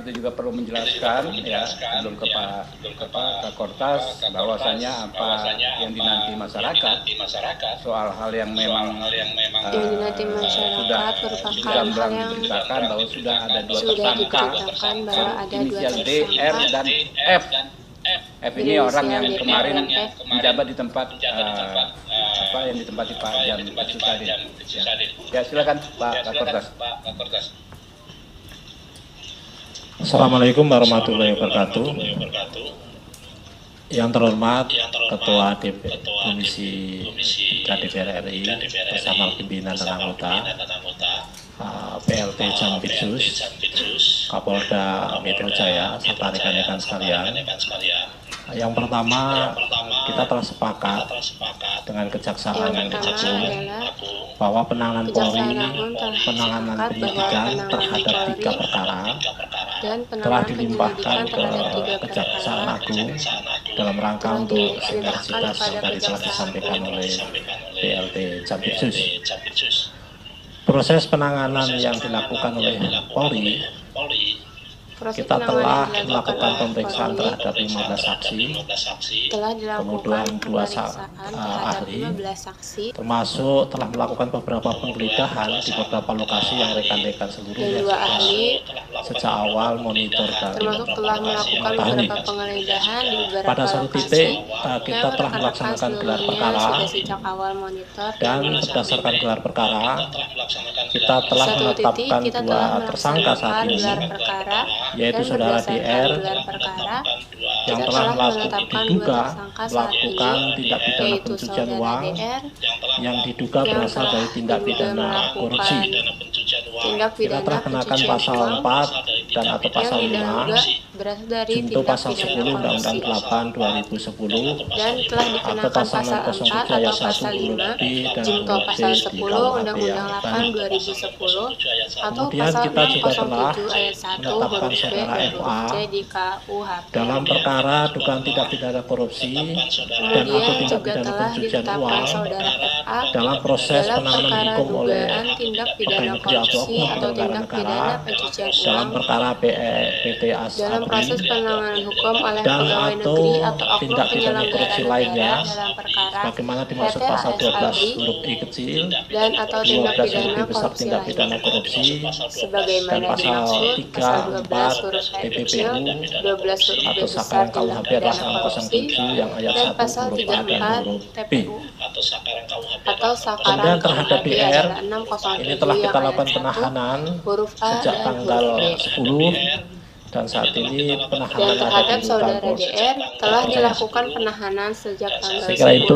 kita juga perlu menjelaskan ya sebelum ke Pak Kortas bahwasanya apa yang dinanti masyarakat soal hal yang memang sudah gamblang diberitakan bahwa sudah ada dua tersangka inisial D, R dan F. F ini orang yang kemarin menjabat di tempat yang ditempati Pak Jam Susadin. Ya silakan Pak Kortas. Assalamualaikum warahmatullahi wabarakatuh. Yang terhormat Ketua Komisi 3 DPR RI bersama pimpinan dan anggota, PLT Jampitsus, Kapolda Metro Jaya, serta rekan-rekan sekalian. Yang pertama, kita telah sepakat dengan Kejaksaan Agung bahwa penanganan Polri, penanganan penyidikan terhadap 3 perkara telah dilimpahkan ke Kejaksaan Agung dalam rangka untuk sinergitas yang tadi telah disampaikan oleh PLT Jampitsus. Proses penanganan yang dilakukan oleh Polri, kita telah melakukan pemeriksaan terhadap 15 saksi, kemudian 2 ahli, termasuk telah melakukan beberapa penggeledahan di beberapa lokasi yang rekan-rekan seluruhnya sejak awal monitor dan ahli. Pada satu titik kita telah melaksanakan gelar perkara, dan berdasarkan gelar perkara kita telah menetapkan 2 tersangka saat ini, yaitu saudara DR yang telah diduga melakukan tindak pidana pencucian uang yang diduga berasal dari tindak pidana korupsi. Kita telah kenakan pasal 4 dan atau pasal 5 junto pasal 10 Undang-Undang 8 2010 atau pasal 607 ayat 1 huruf B dan huruf C di KUHP yang baru. Kemudian kita juga telah menetapkan saudara FA dalam perkara dugaan tindak pidana korupsi dan atau tindak pidana pencucian uang dalam proses penanganan hukum oleh pegawai negeri atau oknum penyelenggara negara dalam perkara PT Asabri dan atau tindak pidana korupsi lainnya bagaimana dimaksud pasal 12 huruf I kecil, 12 huruf I besar tindak pidana korupsi, dan pasal 3, 4 TPPU atau Sakaran KUHP adalah 607 yang ayat 1 huruf A dan huruf B. Kemudian terhadap DR ini telah kita lakukan penahanan sejak tanggal 10 dan saat ini penahanan terhadap saudara DR telah dilakukan penahanan sejak tanggal 10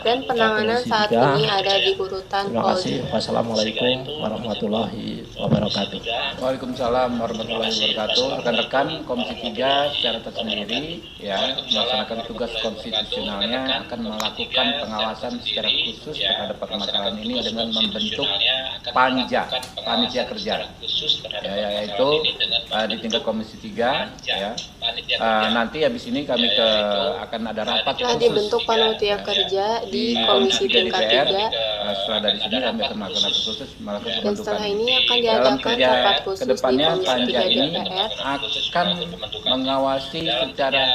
dan penanganan saat ini ada di urutan Terima kasih. Wassalamualaikum warahmatullahi wabarakatuh. Waalaikumsalam warahmatullahi wabarakatuh. Rekan-rekan Komisi 3 secara tersendiri ya melaksanakan tugas konstitusionalnya akan melakukan pengawasan secara khusus terhadap permasalahan ini dengan membentuk panitia kerja ya, yaitu di tingkat Komisi 3 ya. Nanti habis ini kami akan ada rapat telah dibentuk panitia kerja di Komisi tingkat 3. Setelah dari sini kami akan melakukan rapat khusus melakukan Dan pembentukan setelah ini akan dalam diadakan kerja rapat khusus di kedepannya Komisi panja 3 ini DPR akan mengawasi secara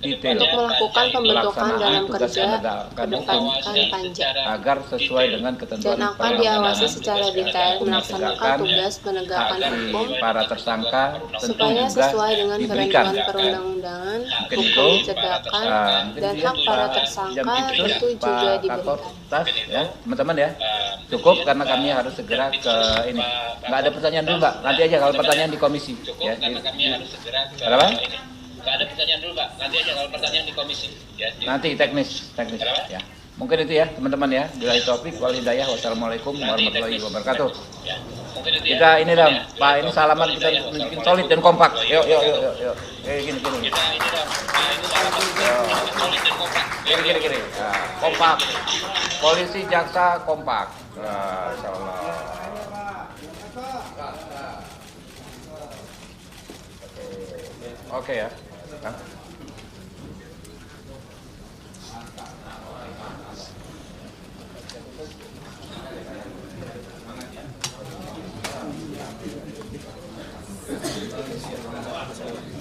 detail untuk melakukan pembentukan dalam tugas kerja penegakan hukum kedepankan panja agar sesuai dengan ketentuan dan akan diawasi secara detail melaksanakan tugas penegakan hukum para tersangka tentu supaya juga sesuai dengan diberikan ketentuan perundang-undangan, mungkin hukum itu cerdakan, dan mungkin hak para Pak tersangka Jampitsus, itu juga Pak diberikan. Kapolres ya teman-teman ya cukup karena kami harus segera ke ini nggak ada pertanyaan dulu Mbak nanti aja kalau pertanyaan di komisi ya apa? Nggak ada pertanyaan dulu Pak, nanti aja kalau pertanyaan di komisi ya. Nanti teknis ya. Mungkin itu ya teman-teman ya. Bila topik wal hidayah. Wassalamualaikum warahmatullahi wabarakatuh. Kita ini dong, Pak ini salaman kita bikin solid dan kompak. Yuk. Gini. Gini. Kompak. Polisi jaksa kompak. Insyaallah. Oke ya. Hah? Ya.